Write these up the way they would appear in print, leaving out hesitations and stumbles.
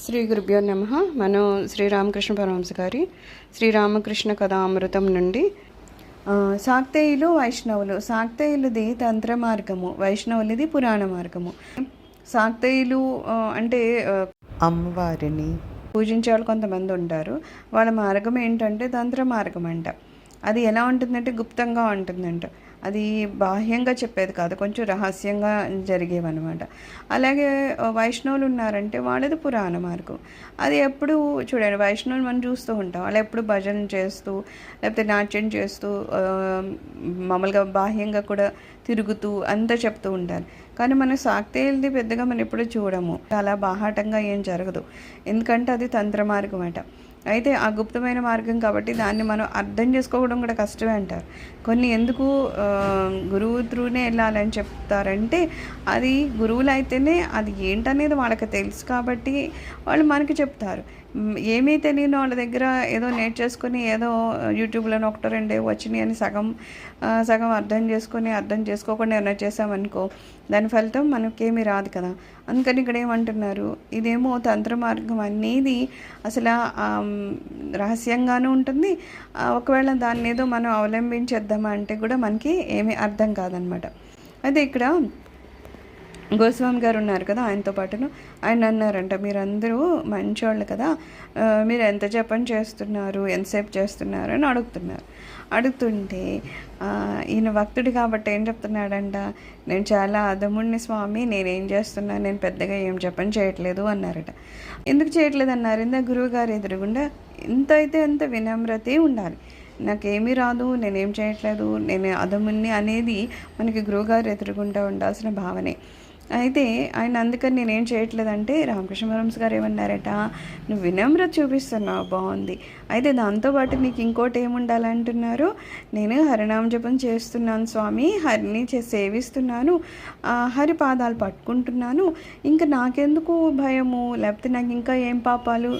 శ్రీ గురుభ్యో నమః. మనం శ్రీరామకృష్ణ పరమహంస గారి శ్రీరామకృష్ణ కథామృతం నుండి శాక్తేయులు వైష్ణవులు. శాక్తేయులది తంత్ర మార్గము, వైష్ణవులది పురాణ మార్గము. శాక్తేయులు అంటే అమ్మవారిని పూజించే వాళ్ళు కొంతమంది ఉంటారు. వాళ్ళ మార్గం ఏంటంటే తంత్ర మార్గం అంట. అది ఎలా ఉంటుందంటే గుప్తంగా ఉంటుందంట. అది బాహ్యంగా చెప్పేది కాదు, కొంచెం రహస్యంగా జరిగేవన్నమాట. అలాగే వైష్ణవులు ఉన్నారంటే వాళ్ళది పురాణ మార్గం. అది ఎప్పుడు చూడండి, వైష్ణవులు మనం చూస్తూ ఉంటాం, వాళ్ళు ఎప్పుడు భజన చేస్తూ లేకపోతే నాట్యం చేస్తూ మామూలుగా బాహ్యంగా కూడా తిరుగుతూ అంతా చెప్తూ ఉంటారు. కానీ మన శాక్తేయులది పెద్దగా మనం ఎప్పుడు చూడము, చాలా బాహాటంగా ఏం జరగదు. ఎందుకంటే అది తంత్ర మార్గం అట. అయితే ఆ గుప్తమైన మార్గం కాబట్టి దాన్ని మనం అర్థం చేసుకోవడం కూడా కష్టమే అంటారు. కొన్ని ఎందుకు గురువు త్రూనే వెళ్ళాలని చెప్తారంటే, అది గురువులు అయితేనే అది ఏంటనేది వాళ్ళకి తెలుసు కాబట్టి వాళ్ళు మనకి చెప్తారు. ఏమీ తెలియని వాళ్ళ దగ్గర ఏదో నేర్చేసుకొని ఏదో యూట్యూబ్లోనే ఒకటో రెండే వచ్చినాయి అని సగం అర్థం చేసుకోకుండా ఏమైనా చేసామనుకో, దాని ఫలితం మనకేమీ రాదు కదా. అందుకని ఇక్కడ ఏమంటున్నారు, ఇదేమో తంత్ర మార్గం అనేది అసలు రహస్యంగానూ ఉంటుంది. ఒకవేళ దాన్ని ఏదో మనం అవలంబించేద్దామా అంటే కూడా మనకి ఏమీ అర్థం కాదనమాట. అయితే ఇక్కడ గోస్వామి గారు ఉన్నారు కదా, ఆయనతో పాటును ఆయన అన్నారంట, మీరందరూ మంచోళ్ళు కదా, మీరు ఎంత జపం చేస్తున్నారు, ఎంతసేపు చేస్తున్నారు అని అడుగుతుంటే ఈయన భక్తుడు కాబట్టి ఏం చెప్తున్నాడంట, నేను చాలా అధముడిని స్వామి, నేనేం చేస్తున్నా, నేను పెద్దగా ఏం జపం చేయట్లేదు అన్నారట. ఎందుకు చేయట్లేదు అన్నారు? ఇందా గురువు గారు ఎదురుగుండా ఎంత అయితే అంత వినమ్రతే ఉండాలి. నాకేమీ రాదు, నేనేం చేయట్లేదు, నేను అధముణ్ణి అనేది మనకి గురువుగారు ఎదురుగుండా ఉండాల్సిన భావనే. అయితే ఆయన అందుకని నేనేం చేయట్లేదంటే, రామకృష్ణ పరమహంస గారు ఏమన్నారట, నువ్వు వినమ్రత చూపిస్తున్నావు, బాగుంది. అయితే దాంతోపాటు నీకు ఇంకోటి ఏముండాలంటున్నారు, నేను హరినామ జపం చేస్తున్నాను స్వామి, హరిని సేవిస్తున్నాను, హరి పాదాలు పట్టుకుంటున్నాను, ఇంకా నాకెందుకు భయము, లేకపోతే నాకు ఇంకా ఏం పాపాలు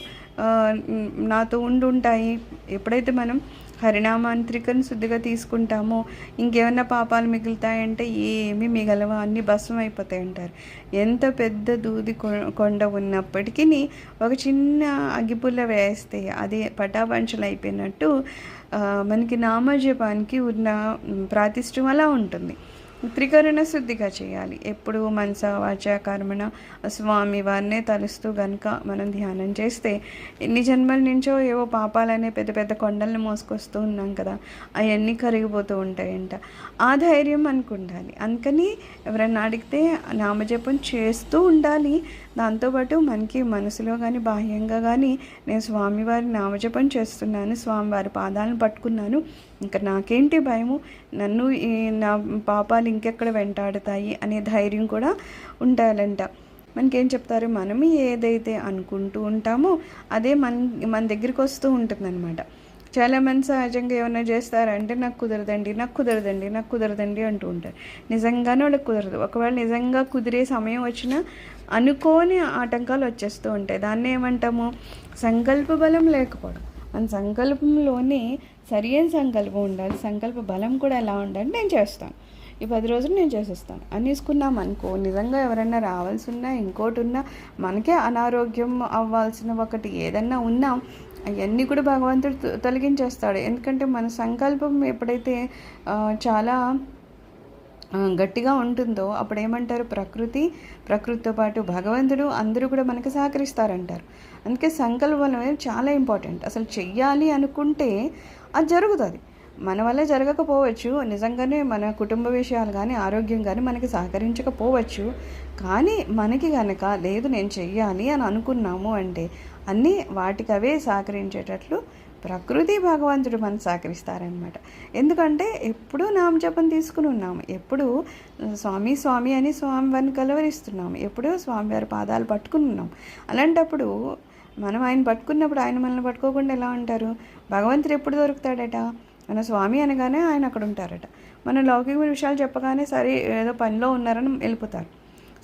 నాతో ఉండుంటాయి. ఎప్పుడైతే మనం హరినామాంత్రికను శుద్ధిగా తీసుకుంటామో ఇంకేమన్నా పాపాలు మిగులుతాయంటే ఏమీ మిగలవా, అన్నీ భస్మం అయిపోతాయి అంటారు. ఎంత పెద్ద దూది కొండ ఉన్నప్పటికీ ఒక చిన్న అగ్గిపుల్ల వేస్తే అది పటాపంచలు అయిపోయినట్టు మనకి నామజపానికి ఉన్న ప్రాతిష్ఠ్యం అలా ఉంటుంది. త్రికరణ శుద్ధిగా చేయాలి. ఎప్పుడు మనస వాచ కర్మణ స్వామి వారినే తలుస్తూ కనుక మనం ధ్యానం చేస్తే ఎన్ని జన్మల నుంచో ఏవో పాపాలనే పెద్ద పెద్ద కొండలను మోసుకొస్తూ ఉన్నాం కదా, అవన్నీ కరిగిపోతూ ఉంటాయంట. ఆ ధైర్యం మనకు ఉండాలి. అందుకని ఎవరైనా అడిగితే నామజపం చేస్తూ ఉండాలి. దాంతోపాటు మనకి మనసులో కానీ బాహ్యంగా కానీ నేను స్వామివారి నామజపం చేస్తున్నాను, స్వామివారి పాదాలను పట్టుకున్నాను, ఇంకా నాకేంటి భయము, నన్ను నా పాపాలు ఇంకెక్కడ వెంటాడుతాయి అనే ధైర్యం కూడా ఉండాలంట. మనకేం చెప్తారు, మనం ఏదైతే అనుకుంటూ ఉంటామో అదే మన దగ్గరికి వస్తూ ఉంటుందన్నమాట. చాలామంది సహజంగా ఏమైనా చేస్తారంటే, నాకు కుదరదండి అంటూ ఉంటారు. నిజంగానే వాళ్ళకి కుదరదు. ఒకవేళ నిజంగా కుదిరే సమయం వచ్చినా అనుకోని ఆటంకాలు వచ్చేస్తూ ఉంటాయి. దాన్ని ఏమంటాము, సంకల్ప బలం లేకపోవడం. మన సంకల్పంలోనే సరి అయిన సంకల్పం ఉండాలి. సంకల్ప బలం కూడా ఎలా ఉండాలి, నేను చేస్తాను, ఈ 10 రోజులు నేను చేసేస్తాను అనేసుకున్నాం అనుకో, నిజంగా ఎవరైనా రావాల్సి ఉన్నా ఇంకోటి ఉన్నా మనకే అనారోగ్యం అవ్వాల్సిన ఒకటి ఏదన్నా ఉన్నా అవన్నీ కూడా భగవంతుడు తొలగించేస్తాడు. ఎందుకంటే మన సంకల్పం ఎప్పుడైతే చాలా గట్టిగా ఉంటుందో అప్పుడు ఏమంటారు, ప్రకృతితో పాటు భగవంతుడు అందరూ కూడా మనకి సహకరిస్తారంటారు. అందుకే సంకల్పం అనేది చాలా ఇంపార్టెంట్. అసలు చెయ్యాలి అనుకుంటే అది జరుగుతుంది. మన వల్ల జరగకపోవచ్చు, నిజంగానే మన కుటుంబ విషయాలు కానీ ఆరోగ్యం కానీ మనకి సహకరించకపోవచ్చు. కానీ మనకి కనుక లేదు నేను చెయ్యాలి అని అనుకున్నాము అంటే అన్నీ వాటికి అవే సహకరించేటట్లు ప్రకృతి భగవంతుడు మనం సహకరిస్తారనమాట. ఎందుకంటే ఎప్పుడూ నామజపం తీసుకుని ఉన్నాము, ఎప్పుడు స్వామి అని స్వామివారిని కలవరిస్తున్నాము, ఎప్పుడూ స్వామివారి పాదాలు పట్టుకుని ఉన్నాం. అలాంటప్పుడు మనం ఆయన పట్టుకున్నప్పుడు ఆయన మనల్ని పట్టుకోకుండా ఎలా ఉంటారు? భగవంతుడు ఎప్పుడు దొరుకుతాడట, మన స్వామి అనగానే ఆయన అక్కడ ఉంటారట. మన లౌకిక విషయాలు చెప్పగానే సరే ఏదో పనిలో ఉన్నారని వెళ్ళిపోతారు.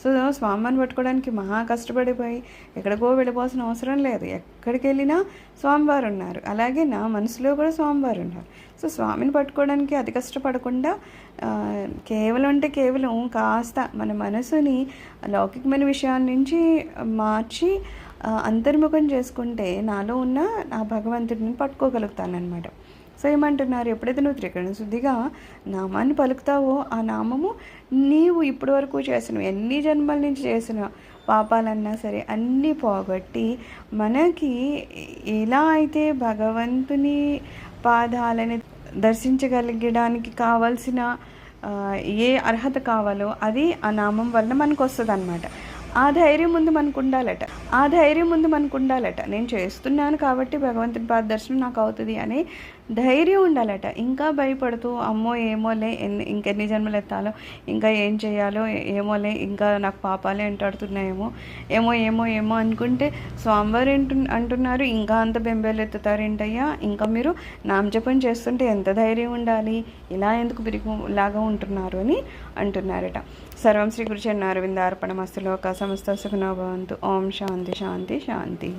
సో స్వామిని పట్టుకోవడానికి మహా కష్టపడిపోయి ఎక్కడికో వెళ్ళిపోవాల్సిన అవసరం లేదు. ఎక్కడికి వెళ్ళినా స్వామివారు ఉన్నారు. అలాగే నా మనసులో కూడా స్వామివారు ఉన్నారు. సో స్వామిని పట్టుకోవడానికి అతి కష్టపడకుండా కేవలం కాస్త మన మనసుని లౌకికమైన విషయాల నుంచి మార్చి అంతర్ముఖం చేసుకుంటే నాలో ఉన్న నా భగవంతుడిని పట్టుకోగలుగుతానన్నమాట. సో ఏమంటున్నారు, ఎప్పుడైతే నువ్వు త్రికరణ శుద్ధిగా నామాన్ని పలుకుతావో ఆ నామము నీవు ఇప్పటి వరకు చేసిన ఎన్ని జన్మల నుంచి చేసిన పాపాలన్నా సరే అన్నీ పోగొట్టి మనకి ఎలా అయితే భగవంతుని పాదాలని దర్శించగలిగడానికి కావాల్సిన ఏ అర్హత కావాలో అది ఆ నామం వలన మనకు వస్తుంది అనమాట. ఆ ధైర్యం ముందు మనకు ఉండాలట. నేను చేస్తున్నాను కాబట్టి భగవంతుని పాద దర్శనం నాకు అవుతుంది అనే ధైర్యం ఉండాలట. ఇంకా భయపడుతూ అమ్మో ఏమోలే ఇంకెన్ని జన్మలు ఎత్తాలో, ఇంకా ఏం చేయాలో ఏమోలే, ఇంకా నాకు పాపాలే వెంటాడుతున్నాయేమో ఏమో అనుకుంటే స్వామివారు అంటున్నారు, ఇంకా అంత బెంబేలు ఎత్తుతారేంటయ్యా, ఇంకా మీరు నామజపం చేస్తుంటే ఎంత ధైర్యం ఉండాలి, ఇలా ఎందుకు లాగా ఉంటున్నారు అని అంటున్నారట. సర్వం శ్రీ గురు చరణారవింద అర్పణమస్తు. లోకా సమస్త సుఖినో భవంతు. ఓం శాంతి శాంతి శాంతి.